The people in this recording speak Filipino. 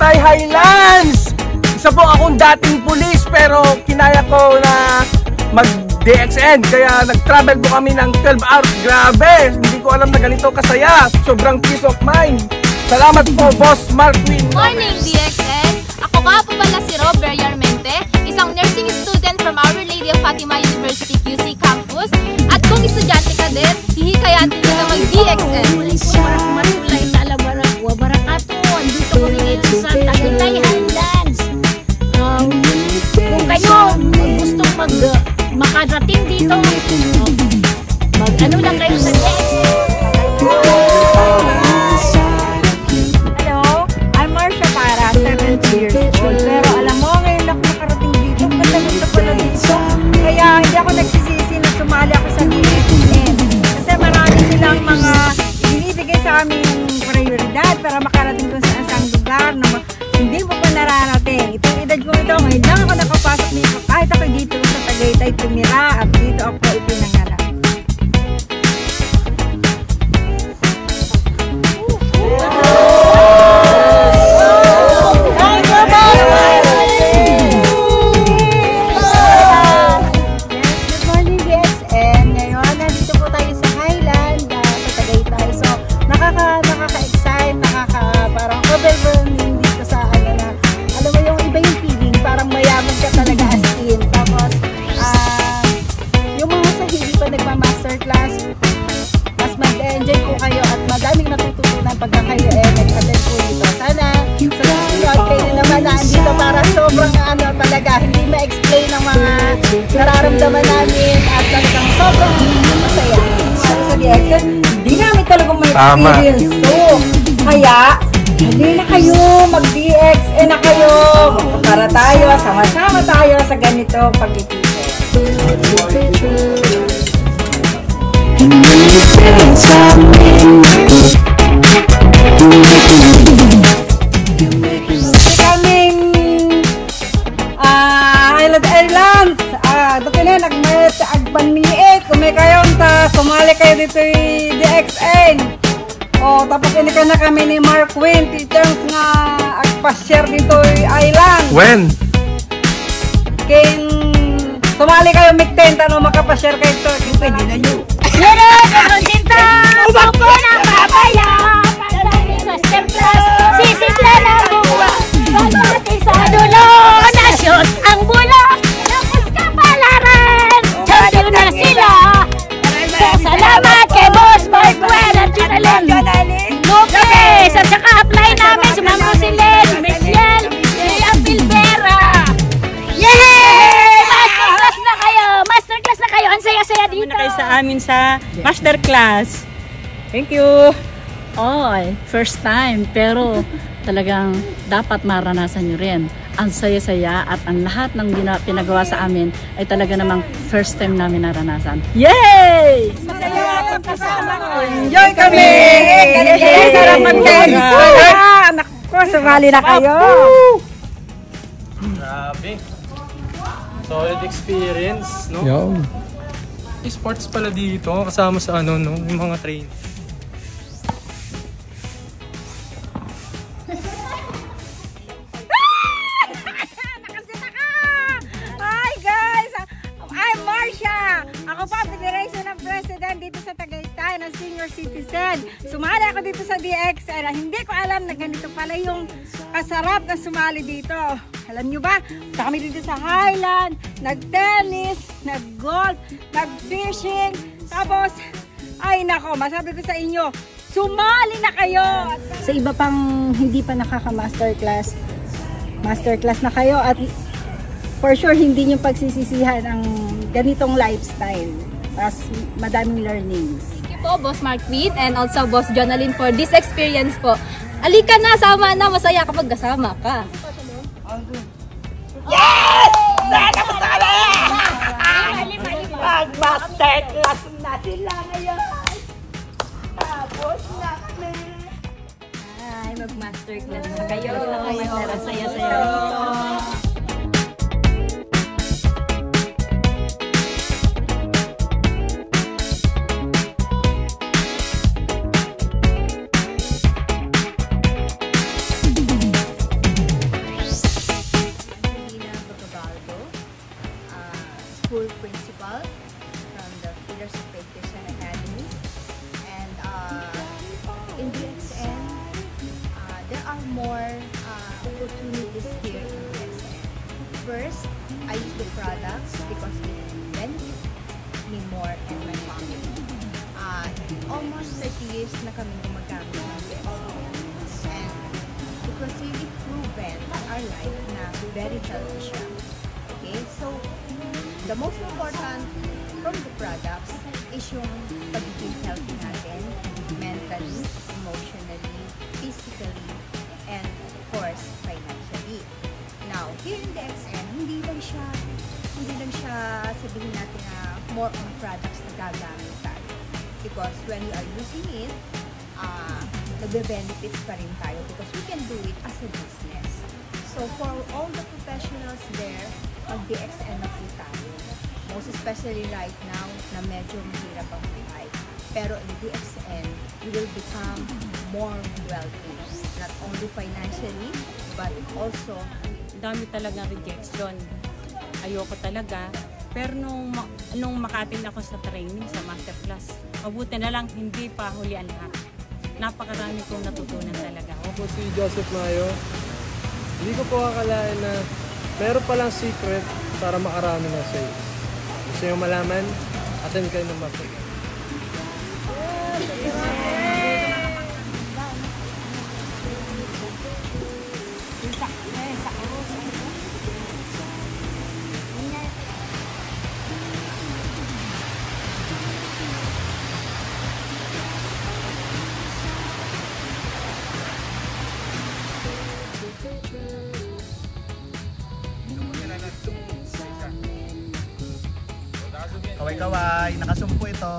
Tagaytay Highlands! Isa po akong dating pulis pero kinaya ko na mag-DXN kaya nag-travel po kami ng 12 hours. Grabe! Hindi ko alam na ganito kasaya. Sobrang peace of mind. Salamat po, Boss Markwin. Morning, DXN! Ako nga po pala si Rob Yarmente, isang nursing student from Our Lady of Fatima University QC Campus. At kung estudyante ka din, hihikayatin nyo na mag-DXN. Manulay talabarak, wabarakato. Andito ko rin sa Tagaytay Highlands. Kung kayo gustong makarating dito, mag-ano lang kayo sa DXN. Hello, I'm Marcia Para, 70 years old. Pero alam mo, ngayon lang nakarating dito. Ganda pala dito. Kaya hindi ako nagsisisi na sumali ako sa DXN. Kasi marami silang mga binibigay sa aming prioridad para makarating kung sa isang lugar na hindi mo pa nararating. Itong edad ko ito, ngayon lang ako nakapasok dito. Kahit ako dito sa Tagaytay tumira at dito ako ipinanganak. Hindi ma-explain ang mga nararamdaman namin at talagang sobrang masaya. Sa DXN, hindi namin talagang may experience to. Kaya, hindi na kayo, mag-DXN na kayo. Para tayo, sama-sama tayo sa ganito pag-ipito. Sumali kayo dito yung DXN. O, tapos ini ka na kami ni Markwin. Teachers nga agpa-share dito yung island. When? Sumali kayo mag-tent, ano, makapa-share kayo ito. Pwede na yun. Meron! Meron dito! Sopo ng papaya! Master class! Sisigla ng buwa! Pagdating sa dulo! Nasyon ang bula! Tapos ka palaran! Diyan na sila! Salamat kay Boss Markwin at Jonalyn Lopez! At saka apply namin si Ma'am Rosilyn, Michelle, Ria Pilbera! Yay! Masterclass na kayo! Masterclass na kayo! Ang saya-saya dito! Na kayo sa amin sa masterclass. Thank you! First time, pero talagang dapat maranasan nyo rin. Ang saya-saya at ang lahat ng pinagawa sa amin ay talaga namang first time namin naranasan. Yay! Masaya ang kasama ko. Enjoy kami! Sarap mag-tent! Anak ko, sumali na kayo! Grabe! Solid experience, no? Yo. Sports pala dito, kasama sa ano, no? Yung mga train. Ako pa, Federation ng President dito sa Tagaytay ng Senior Citizen. Sumali ako dito sa DXN. Hindi ko alam na ganito pala yung kasarap na sumali dito. Alam nyo ba? Kami dito sa Highland, nag-tennis, nag-golf, nag-fishing. Tapos, ay nako, masabi ko sa inyo, sumali na kayo! Sa iba pang hindi pa nakaka-masterclass, masterclass na kayo at for sure, hindi nyo pagsisisihan ang ganitong lifestyle. Tapos, madaming learnings. Thank you po, Boss Markwin, and also Boss Jonalyn for this experience po. Alika na, sama na. Masaya kapag kasama ka. Yes! Sana mo sana! Mag-masterclass na sila ngayon! Tapos na kami! Ay, mag-masterclass na kayo. Saya-saya. more opportunities here in DXN. First, I use the products because it benefits me more and my family. Almost 30 years na kami gumagamit ng DXN. And it was really proven in our life na very healthy siya. Okay, so the most important from the products is yung pagiging healthy natin, mentally, emotionally, physically, and of course, financially. Now, here in DXN, hindi lang siya sabihin natin na more on products na gagamit tayo. Because when you are using it, nagbe-benefits pa rin tayo because we can do it as a business. So for all the professionals there, mag-DXN na po tayo. Most especially right now na medyo mahirap ang buhay. Pero in DXN, you will become more wealthy. Not only financially, but also Dami talagang rejection. Ayoko talaga. Pero nung maka-attend ako sa training, sa masterclass, mabuti na lang hindi pa huli ang lahat. Napakarami kong natutunan talaga. Ako po si Joseph Mayo. Hindi ko po akalain na meron palang secret para makarami ng sales. Gusto nyo malaman? Attend kayo ng masterclass. Kaway-kaway, nakasumpo ito.